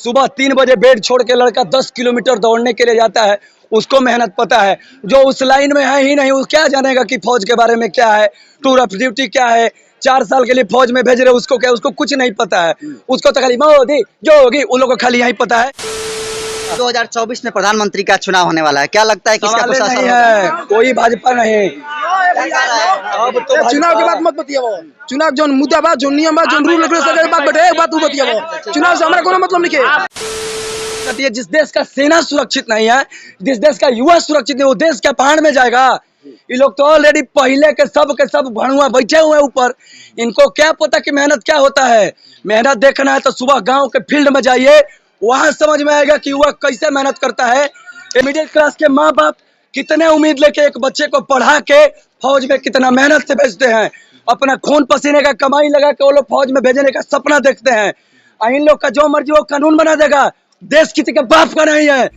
सुबह 3 बजे बेड छोड़ के लड़का 10 किलोमीटर दौड़ने के लिए जाता है, उसको मेहनत पता है। जो उस लाइन में है ही नहीं, वो क्या जानेगा कि फौज के बारे में क्या है, टूर ऑफ ड्यूटी क्या है, 4 साल के लिए फौज में भेज रहे, उसको क्या, उसको कुछ नहीं पता है। उसको तो खाली मोदी जोगी, उन लोगों को खाली यही पता है। 2024 में प्रधानमंत्री का चुनाव होने वाला है, क्या लगता है किसका कुछ असर नहीं होगा? है, कोई भाजपा नहीं। अब तो चुनाव के बाद मत बतियाबो। चुनाव जो मुद्दा बा, जो नियम बा, जो रूल रेगुलेशन के बात बटे, एक बात तू बतियाबो। चुनाव से हमारा कोनो मतलब नहीं है। जिस देश का सेना सुरक्षित नहीं है, जिस देश का युवा सुरक्षित नहीं, वो देश क्या पहाड़ में जाएगा? ये लोग तो ऑलरेडी पहले के सब भणुआ बैठे हुए हैं ऊपर। इनको क्या पता कि मेहनत क्या होता है। मेहनत देखना है तो सुबह गांव के फील्ड में जाइए, वहां समझ में आएगा कि युवा कैसे मेहनत करता है। मिडिल क्लास के माँ बाप कितने उम्मीद लेके एक बच्चे को पढ़ा के फौज में कितना मेहनत से भेजते हैं, अपना खून पसीने का कमाई लगा के वो लोग फौज में भेजने का सपना देखते हैं। इन लोग का जो मर्जी वो कानून बना देगा, देश किसी के बाप का नहीं है।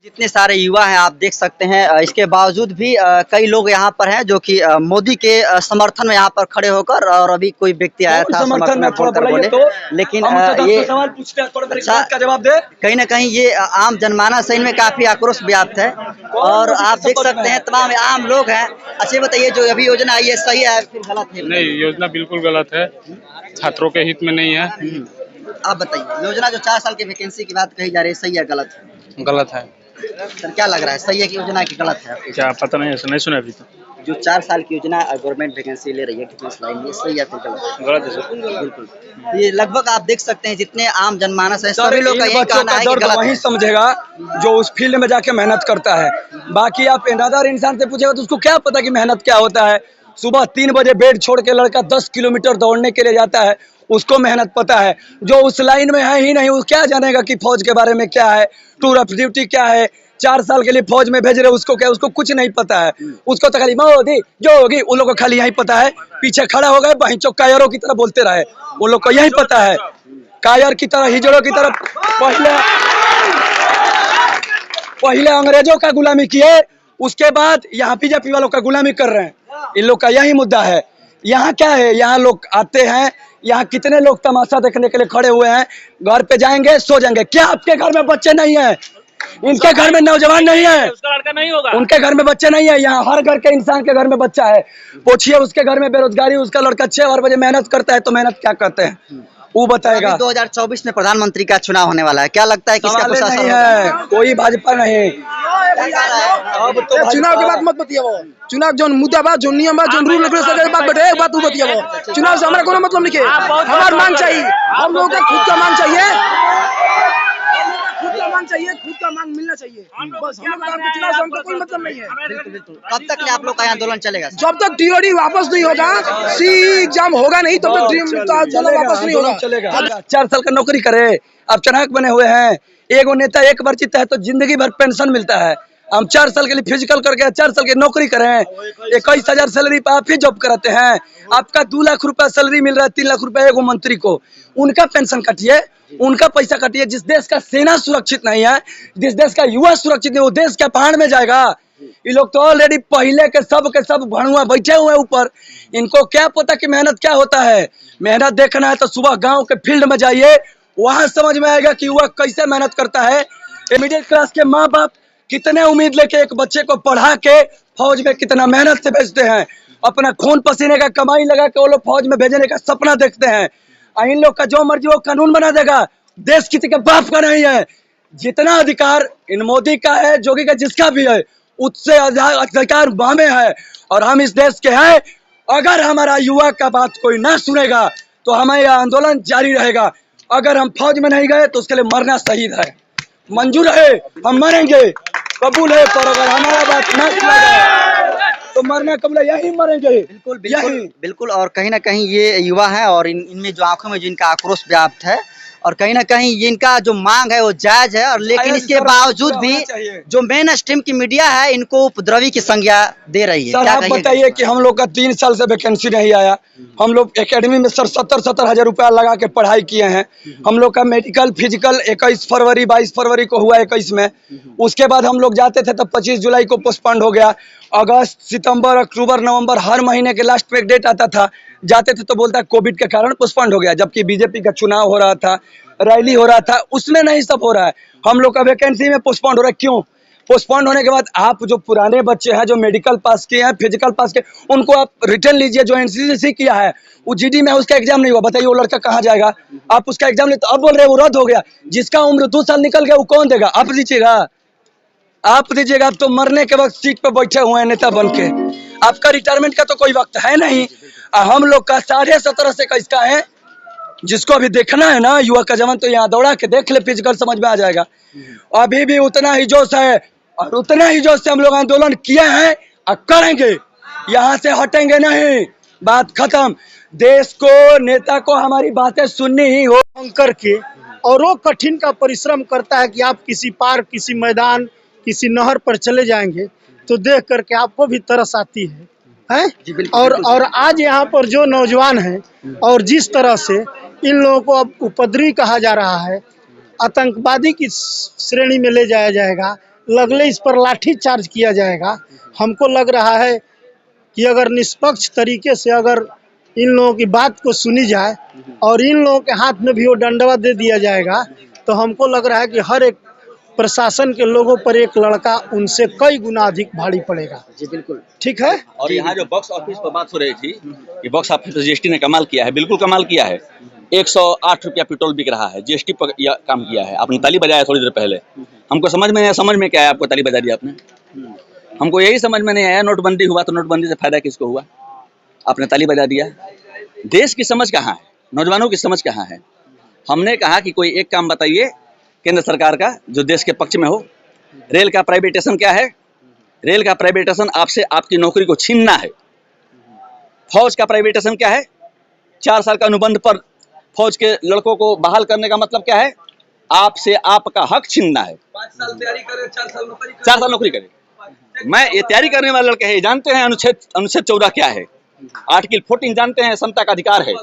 जितने सारे युवा हैं आप देख सकते हैं, इसके बावजूद भी कई लोग यहाँ पर हैं जो कि मोदी के समर्थन में यहाँ पर खड़े होकर, और अभी कोई व्यक्ति आया था समर्थन में बोलकर बोले, लेकिन ये सवाल पूछते हैं, थोड़ा बात का जवाब दे। कहीं ना कहीं ये आम जनमानस है, इनमें काफी आक्रोश व्याप्त है और आप देख सकते हैं तमाम आम लोग हैं। अच्छा बताइए, जो अभी योजना आई है सही है फिर गलत है? नहीं, योजना बिल्कुल गलत है, छात्रों के हित में नहीं है। आप बताइए, योजना जो 4 साल की वैकेंसी की बात कही जा रही है, सही है गलत है? गलत है। सर क्या लग रहा है, सही है कि योजना की गलत है? क्या पता नहीं, ऐसा नहीं सुना अभी तक। जो 4 साल की योजना गवर्नमेंट वैकेंसी ले रही है डिफेंस लाइन में, सही है फिर गलत है? गलत है सर। बिल्कुल। ये लगभग आप देख सकते हैं जितने आम जनमानस है सभी लोग का यही कहना है कि गलत वही है। समझेगा जो उस फील्ड में जाके मेहनत करता है। बाकी आप नादार इंसान से पूछेगा तो उसको क्या पता कि मेहनत क्या होता है। सुबह 3 बजे बेड छोड़ के लड़का 10 किलोमीटर दौड़ने के लिए जाता है, उसको मेहनत पता है। जो उस लाइन में है ही नहीं, वो क्या जानेगा कि फौज के बारे में क्या है, टूर ऑफ ड्यूटी क्या है, 4 साल के लिए फौज में भेज रहे, उसको क्या, उसको कुछ नहीं पता है। उसको तो खाली मोदी जोगी, उन लोगों को खाली यही पता है। पीछे खड़ा हो गए बहनचोद कायरों की तरह बोलते रहे, उन लोग को यही पता है। कायर की तरह, हिजड़ों की तरह पहले अंग्रेजों का गुलामी किए, उसके बाद यहाँ बीजेपी वालों का गुलामी कर रहे हैं। इन लोग का यही मुद्दा है। यहाँ क्या है, यहाँ लोग आते हैं, यहाँ कितने लोग तमाशा देखने के लिए खड़े हुए हैं। घर पे जाएंगे सो जाएंगे। क्या आपके घर में बच्चे नहीं है? इनके घर में नौजवान नहीं है, उसका लड़का नहीं होगा, उनके घर में बच्चे नहीं है। यहाँ हर घर के इंसान के घर में बच्चा है। पूछिए उसके घर में बेरोजगारी, उसका लड़का 6 बजे मेहनत करता है, तो मेहनत क्या करते हैं वो बताएगा। 2024 में प्रधानमंत्री का चुनाव होने वाला है, क्या लगता है किसका कुछ असर नहीं होगा? है, कोई भाजपा नहीं। अब तो चुनाव के बाद मत बतियाबो। चुनाव जो मुद्दा बा, जो नियम बा, जो रूल रेगुलेशन के बात बटे, एक बात तू बतियाबो। चुनाव से हमारा कोनो मतलब नहीं है। हमारा मांग चाहिए, हम लोगों का खुद का मांग चाहिए, खुद का मांग मिलना चाहिए। बस हम लोग का चुनाव से हमको कोई मतलब नहीं है। कब तक आप लोग का आंदोलन चलेगा? जब तक टीओडी वापस नहीं होगा, सी एग्जाम होगा नहीं, तब तक आंदोलन वापस नहीं होगा। चलेगा। 4 साल का नौकरी करे, अब चनाक बने हुए हैं। एगो नेता एक बार जीता है तो जिंदगी भर पेंशन मिलता है। हम 4 साल के लिए फिजिकल करके 4 साल की नौकरी करें, 21,000 सैलरी पे आप ही जॉब कराते हैं। आपका 2 लाख रुपया सैलरी मिल रहा है, 3 लाख रुपया एगो मंत्री को, उनका पेंशन काटिए, उनका पैसा काटिए। जिस देश का सेना सुरक्षित नहीं है, जिस देश का युवा सुरक्षित नहीं, वो देश क्या पहाड़ में जाएगा? ये लोग तो ऑलरेडी पहले के सब भणुआ बैठे हुए हैं ऊपर। इनको क्या पता कि मेहनत क्या होता है। मेहनत देखना है तो सुबह गांव के फील्ड में जाइए, वहां समझ में आएगा कि युवा कैसे मेहनत करता है। मिडिल क्लास के माँ बाप कितने उम्मीद लेके एक बच्चे को पढ़ा के फौज में कितना मेहनत से भेजते हैं, अपना खून पसीने का कमाई लगा के वो लोग फौज में भेजने का सपना देखते हैं। इन लोग का जो मर्जी वो कानून बना देगा, देश किसी के बाप का नहीं है। जितना अधिकार इन मोदी का है, जोगी का, जिसका भी है, उससे अधिकार हमें है और हम इस देश के हैं। अगर हमारा युवा का बात कोई ना सुनेगा तो हमारा आंदोलन जारी रहेगा। अगर हम फौज में नहीं गए तो उसके लिए मरना शहीद है, मंजूर है, हम मरेंगे, कबूल है। पर अगर हमारा बात ना सुना गया तो मरना कबूल है, यही मरेंगे। बिल्कुल। और कहीं ना कहीं ये युवा है और इनमें जो आंखों में जो इनका आक्रोश व्याप्त है, और कहीं ना कहीं इनका जो मांग है वो जायज है। और लेकिन इसके बावजूद भी जो मेन स्ट्रीम की मीडिया है इनको उपद्रवी की संज्ञा दे रही है। सर आप बताइए कि हम लोग का 3 साल से वैकेंसी नहीं आया। हम लोग एकेडमी में सर 70 हजार रुपया लगा के पढ़ाई किए हैं। हम लोग का मेडिकल फिजिकल 21 फरवरी 22 फरवरी को हुआ 21 में। उसके बाद हम लोग जाते थे तब 25 जुलाई को पोस्टपोन्ड हो गया। अगस्त, सितंबर, अक्टूबर, नवंबर हर महीने के लास्ट पे एक डेट आता था, जाते थे तो बोलता कोविड के कारण पोस्टपोन्ड हो गया, जबकि बीजेपी का चुनाव हो रहा था, रैली हो रहा था, उसमें नहीं सब हो रहा है। हम लोग का वैकेंसी में पोस्टपोन्ड हो रहा है, क्यों? पोस्टपोन्ड होने के बाद आप जो पुराने बच्चे हैं जो मेडिकल पास किए हैं, फिजिकल पास किए, उनको आप रिटर्न लीजिए। जो एनसीसी किया है वो जीडी में उसका एग्जाम नहीं हुआ, बताइए वो लड़का कहाँ जाएगा? आप उसका एग्जाम ले, तो अब बोल रहे हैं वो रद्द हो गया। जिसका उम्र 2 साल निकल गया वो कौन देगा? आप दीजिएगा, आप दीजिएगा। आप तो मरने के वक्त सीट पे बैठे हुए हैं नेता बन के, आपका रिटायरमेंट का तो कोई वक्त है नहीं। हम लोग का 17.5 से का इसका है, जिसको अभी देखना है ना युवा का जवान, तो यहाँ दौड़ा के देख ले, फिजिकल समझ में आ जाएगा। अभी भी उतना ही जोश है और उतना ही जोश से हम लोग आंदोलन किए हैं और करेंगे, यहाँ से हटेंगे नहीं, बात खत्म। देश को, नेता को हमारी बातें सुननी ही हो करके, और वो कठिन का परिश्रम करता है कि आप किसी पार्क, किसी मैदान, किसी नहर पर चले जाएंगे तो देख करके आपको भी तरस आती है? और आज यहाँ पर जो नौजवान हैं और जिस तरह से इन लोगों को अब उपद्रवी कहा जा रहा है, आतंकवादी की श्रेणी में ले जाया जाएगा, लगले इस पर लाठी चार्ज किया जाएगा। हमको लग रहा है कि अगर निष्पक्ष तरीके से अगर इन लोगों की बात को सुनी जाए और इन लोगों के हाथ में भी वो डंडवा दे दिया जाएगा, तो हमको लग रहा है कि हर एक प्रशासन के लोगों पर एक लड़का उनसे कई गुना अधिक भारी पड़ेगा। जी बिल्कुल ठीक है। और यहाँ जो बॉक्स ऑफिस पर बात हो रही थी कि बॉक्स ऑफिस पर जीएसटी ने कमाल किया है, बिल्कुल कमाल किया है। 108 रुपया पेट्रोल बिक रहा है, जीएसटी पर यह काम किया है। आपने ताली बजाया थोड़ी देर पहले, हमको समझ में क्या है? आपको ताली बजा दी आपने, हमको यही समझ में नहीं आया। नोटबंदी हुआ तो नोटबंदी से फायदा किसको हुआ? आपने ताली बजा दिया। देश की समझ कहाँ है? नौजवानों की समझ कहाँ है? हमने कहा कि कोई एक काम बताइए केंद्र सरकार का जो देश के पक्ष में हो। रेल का प्राइवेटेशन क्या है? रेल का प्राइवेटेशन आपसे आपकी नौकरी को छीनना है। फौज का प्राइवेटेशन क्या है? 4 साल का अनुबंध पर फौज के लड़कों को बहाल करने का मतलब क्या है? आपसे आपका हक छीनना है। 5 साल तैयारी करे, 4 साल नौकरी करे, 4 साल नौकरी करे। मैं ये तैयारी करने वाले लड़के हैं, जानते हैं अनुच्छेद 14 क्या है, आर्टिकल 14 जानते हैं, समता का अधिकार है।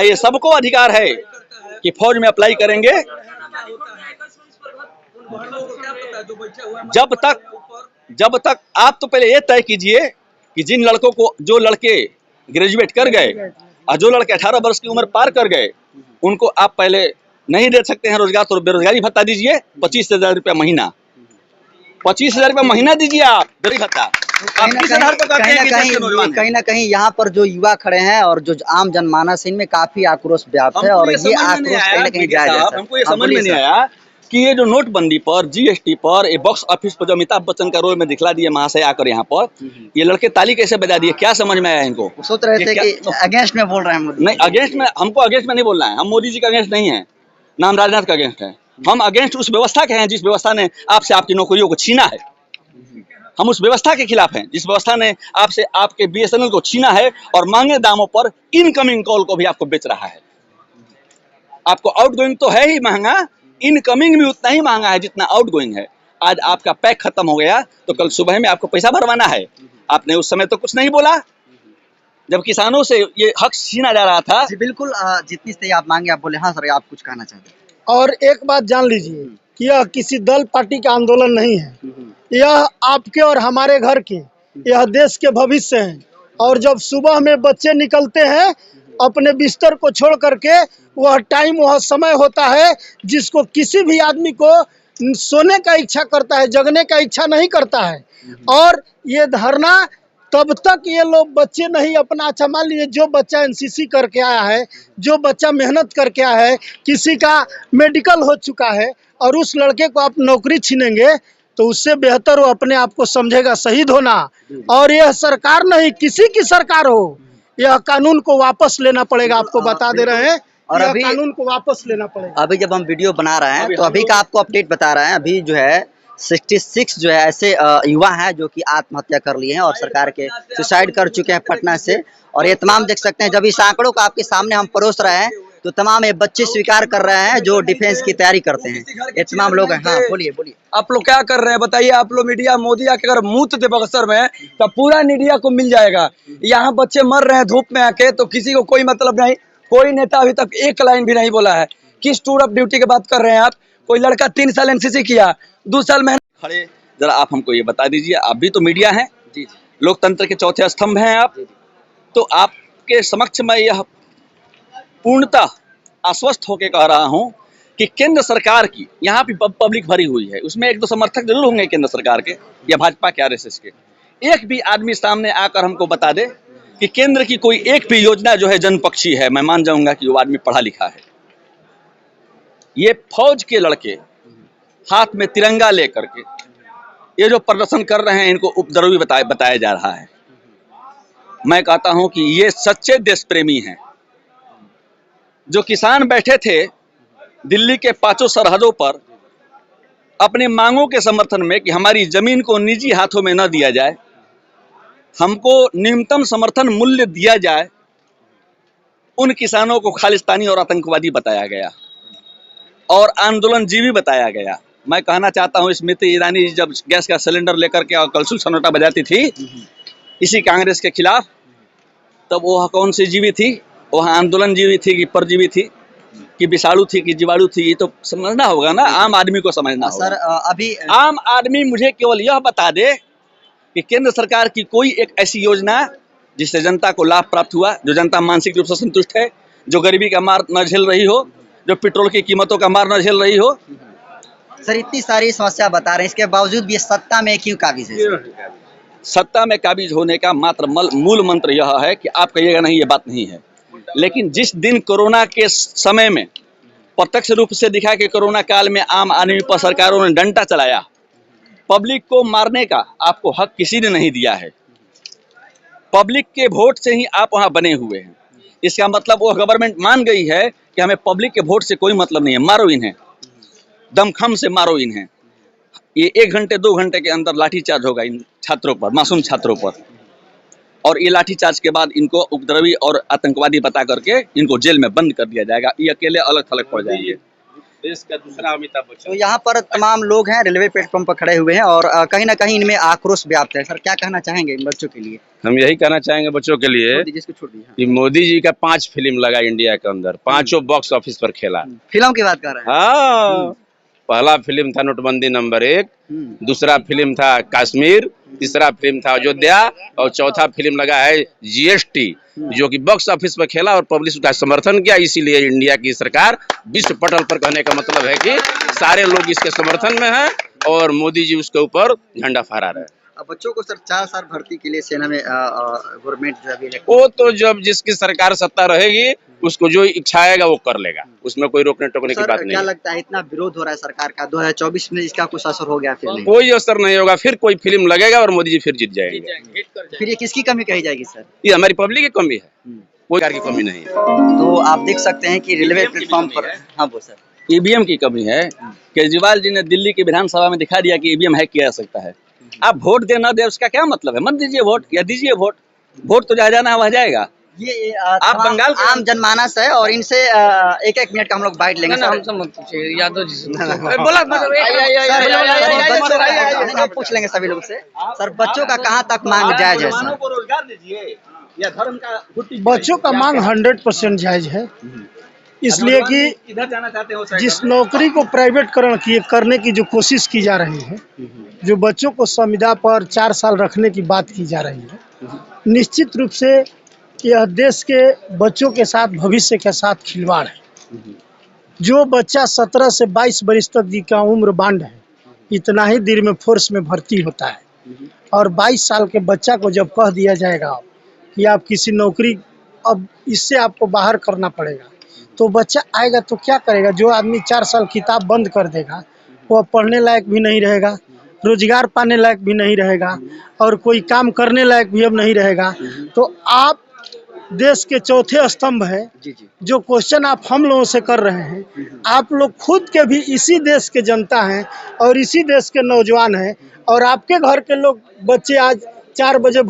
ये सबको अधिकार है कि फौज में अप्लाई करेंगे। जब तक आप तो पहले ये तय कीजिए कि जिन लड़कों को, जो लड़के ग्रेजुएट कर गए और जो लड़के 18 वर्ष की उम्र पार कर गए, उनको आप पहले नहीं दे सकते हैं रोजगार, तो बेरोजगारी भत्ता दीजिए 25,000 रुपया महीना। 25,000 रुपया महीना दीजिए आप बेरोजगारी भत्ता। कहीं ना कहीं यहाँ पर जो युवा खड़े हैं और जो आम जनमानस है, इनमें काफी आक्रोश व्याप्त है और ये आक्रोश कहीं ना कहीं जायज है। हमको ये समझ में नहीं आया कि ये जो नोटबंदी पर, जीएसटी पर, ये बॉक्स ऑफिस पर जो अमिताभ बच्चन का रोल में दिखला दिए महाशय आकर यहाँ पर, ये लड़के ताली कैसे बजा दिए? क्या समझ में आया इनको? सोच रहे थे कि अगेंस्ट में बोल रहे हैं मोदी। नहीं, अगेंस्ट में, हमको अगेंस्ट में नहीं बोलना है। हम मोदी जी का अगेंस्ट नहीं है, ना हम राजनाथ का अगेंस्ट है। हम अगेंस्ट उस व्यवस्था के हैं जिस व्यवस्था ने आपसे आपकी नौकरियों को छीना है। हम उस व्यवस्था के खिलाफ हैं जिस व्यवस्था ने आपसे आपके बीएसएनएल को छीना है और मांगे दामों पर इनकमिंग कॉल को भी आपको बेच रहा है। आपको आउटगोइंग तो है ही महंगा, इनकमिंग भी उतना ही महंगा है जितना आउटगोइंग है। आज आपका पैक खत्म हो गया तो कल सुबह में आपको पैसा भरवाना है। आपने उस समय तो कुछ नहीं बोला जब किसानों से ये हक छीना जा रहा था। जी बिल्कुल, जितनी सही आप मांगे आप बोले। हाँ सर, आप कुछ कहना चाहते हैं? और एक बात जान लीजिए कि यह किसी दल पार्टी का आंदोलन नहीं है, यह आपके और हमारे घर के, यह देश के भविष्य हैं। और जब सुबह में बच्चे निकलते हैं अपने बिस्तर को छोड़ करके, वह टाइम, वह समय होता है जिसको किसी भी आदमी को सोने का इच्छा करता है, जगने का इच्छा नहीं करता है। और ये धरना तब तक ये लोग बच्चे नहीं अपना, अच्छा मान लीजिए जो बच्चा एनसीसी करके आया है, जो बच्चा मेहनत करके आया है, किसी का मेडिकल हो चुका है और उस लड़के को आप नौकरी छीनेंगे तो उससे बेहतर वो अपने आप को समझेगा शहीद होना। और यह सरकार नहीं, किसी की सरकार हो, यह कानून को वापस लेना पड़ेगा। आपको बता दे रहे हैं और अभी कानून को वापस लेना पड़ेगा। अभी जब हम वीडियो बना रहे हैं तो अभी का आपको अपडेट बता रहे हैं। अभी जो है 66 जो है ऐसे युवा हैं जो कि आत्महत्या कर लिए हैं और सरकार के सुसाइड कर चुके हैं पटना से। और ये तमाम देख सकते हैं, जब इस आंकड़ों को आपके सामने हम परोस रहे हैं तो तमाम ये बच्चे स्वीकार कर रहे हैं जो डिफेंस की तैयारी करते हैं। ये तमाम लोग हैं। हाँ बोलिए बोलिए, आप लोग क्या कर रहे हैं बताइए? आप लोग मीडिया, मोदी आके अगर मुंह दे बक्सर में तो पूरा मीडिया को मिल जाएगा। यहाँ बच्चे मर रहे हैं धूप में आके तो किसी को कोई मतलब नहीं। कोई नेता अभी तक एक लाइन भी नहीं बोला है। किस टूर ऑफ ड्यूटी की बात कर रहे हैं आप? कोई लड़का 3 साल एनसीसी किया, 2 साल मेहनत खड़े, जरा आप हमको ये बता दीजिए, आप भी तो मीडिया हैं, लोकतंत्र के चौथे स्तंभ हैं आप। तो आपके समक्ष मैं यह पूर्णतः आश्वस्त होकर कह रहा हूं कि केंद्र सरकार की यहाँ भी पब्लिक भरी हुई है, उसमें एक दो समर्थक जरूर होंगे केंद्र सरकार के या भाजपा के, आरएसएस के। एक भी आदमी सामने आकर हमको बता दे कि केंद्र की कोई एक भी योजना जो है जनपक्षी है, मैं मान जाऊंगा कि वो आदमी पढ़ा लिखा है। ये फौज के लड़के हाथ में तिरंगा लेकर के ये जो प्रदर्शन कर रहे हैं, इनको उपद्रवी बताया जा रहा है। मैं कहता हूं कि ये सच्चे देश प्रेमी हैं। जो किसान बैठे थे दिल्ली के 5 सरहदों पर अपने मांगों के समर्थन में कि हमारी जमीन को निजी हाथों में न दिया जाए, हमको न्यूनतम समर्थन मूल्य दिया जाए, उन किसानों को खालिस्तानी और आतंकवादी बताया गया और आंदोलनजीवी बताया गया। मैं कहना चाहता हूं, स्मृति ईरानी जब गैस का सिलेंडर लेकर के और कलसुल सन्नाटा बजाती थी इसी कांग्रेस के खिलाफ, तब वह कौन सी जीवी थी? वह आंदोलनजीवी थी कि परजीवी थी कि विषाणु थी कि जीवाणु थी? ये तो समझना होगा ना, आम आदमी को समझना होगा। सर अभी आम आदमी मुझे केवल यह बता दे कि केंद्र सरकार की कोई एक ऐसी योजना जिससे जनता को लाभ प्राप्त हुआ, जो जनता मानसिक रूप से संतुष्ट है, जो गरीबी का मार न झेल रही हो, जो पेट्रोल की कीमतों का मार न झेल रही हो। सर इतनी सारी समस्या बता रहे हैं, इसके बावजूद भी ये सत्ता में क्यों काबिज है? सत्ता में काबिज होने का मात्र मूल मंत्र यह है कि आप कहिएगा नहीं, ये बात नहीं है। लेकिन जिस दिन कोरोना के समय में प्रत्यक्ष रूप से दिखा कि कोरोना काल में आम आदमी पर सरकारों ने डंडा चलाया, पब्लिक को मारने का आपको हक किसी ने नहीं दिया है। पब्लिक के वोट से ही आप वहां बने हुए हैं। इसका मतलब वो गवर्नमेंट मान गई है कि हमें पब्लिक के वोट से कोई मतलब नहीं है, मारो इन्हें, दमखम से मारो इन्हें। ये 1 घंटे 2 घंटे के अंदर लाठीचार्ज होगा इन छात्रों पर, मासूम छात्रों पर, और ये लाठीचार्ज के बाद इनको उपद्रवी और आतंकवादी बता करके इनको जेल में बंद कर दिया जाएगा। ये अकेले अलग थलग पड़ जाएंगे। देश का दूसरा अमिताभ बच्चन। तो यहाँ पर तमाम लोग हैं, रेलवे प्लेटफॉर्म पर खड़े हुए हैं और कहीं ना कहीं इनमें आक्रोश व्याप्त है। सर क्या कहना चाहेंगे इन बच्चों के लिए? हम यही कहना चाहेंगे बच्चों के लिए जिसको छोड़ दिया कि मोदी जी का 5 फिल्म लगा इंडिया के अंदर, 5 बॉक्स ऑफिस पर खेला। फिल्म की बात कर रहे हैं। हाँ, पहला फिल्म था नोटबंदी नंबर 1, दूसरा फिल्म था कश्मीर, तीसरा फिल्म था अयोध्या और चौथा फिल्म लगा है जीएसटी, जो कि बॉक्स ऑफिस पर खेला और पब्लिक उसका समर्थन किया। इसीलिए इंडिया की सरकार विश्व पटल पर, कहने का मतलब है कि सारे लोग इसके समर्थन में हैं और मोदी जी उसके ऊपर झंडा फहरा रहे हैं। अब बच्चों को सर 4 साल भर्ती के लिए सेना में गवर्नमेंट जो अभी वो तो जब जिसकी सरकार सत्ता रहेगी उसको जो इच्छा आएगा वो कर लेगा, उसमें कोई रोकने टोकने की बात नहीं। क्या लगता है इतना विरोध हो रहा है सरकार का, 2024 में इसका कुछ असर हो गया? फिर नहीं, कोई असर नहीं होगा, फिर कोई फिल्म लगेगा और मोदी जी फिर जीत जाएंगे। फिर ये किसकी कमी कही जाएगी सर? ये हमारी पब्लिक की कमी है, कोई प्रकार की कमी नहीं है। तो आप देख सकते हैं कि रेलवे प्लेटफॉर्म पर, हाँ वो सर ईवीएम की कमी है। केजरीवाल जी ने दिल्ली की विधानसभा में दिखा दिया कि ईवीएम हैक किया जा सकता है। आप वोट दे ना दे उसका क्या मतलब है? मत दीजिए वोट या दीजिए वोट, वोट तो जहाँ जाना है वहाँ जाएगा। ये आप बंगाल के आम जनमानस है और इनसे 1-1 मिनट का हम लोग बाइट लेंगे। हमसे मत पूछिए, यादव जी से बोला हम पूछ लेंगे सभी लोग से। सर बच्चों का कहाँ तक मांग जायज है? सर को रोजगार दीजिए या धर्म का बच्चों का मांग 100% जायज है, इसलिए कि इधर जाना चाहते हो जिस नौकरी को प्राइवेटकरण करने की जो कोशिश की जा रही है, जो बच्चों को संविदा पर 4 साल रखने की बात की जा रही है, निश्चित रूप से यह देश के बच्चों के साथ, भविष्य के साथ खिलवाड़ है। जो बच्चा 17 से 22 वर्ष तक की का उम्र बांड है, इतना ही देर में फोर्स में भर्ती होता है और 22 साल के बच्चा को जब कह दिया जाएगा कि आप किसी नौकरी, अब इससे आपको बाहर करना पड़ेगा, तो बच्चा आएगा तो क्या करेगा? जो आदमी 4 साल किताब बंद कर देगा वो पढ़ने लायक भी नहीं रहेगा, रोजगार पाने लायक भी नहीं रहेगा और कोई काम करने लायक भी अब नहीं रहेगा। तो आप देश के चौथे स्तंभ है। जो क्वेश्चन आप हम लोगों से कर रहे हैं, आप लोग खुद के भी इसी देश के जनता हैं और इसी देश के नौजवान हैं और आपके घर के लोग बच्चे आज 4 बजे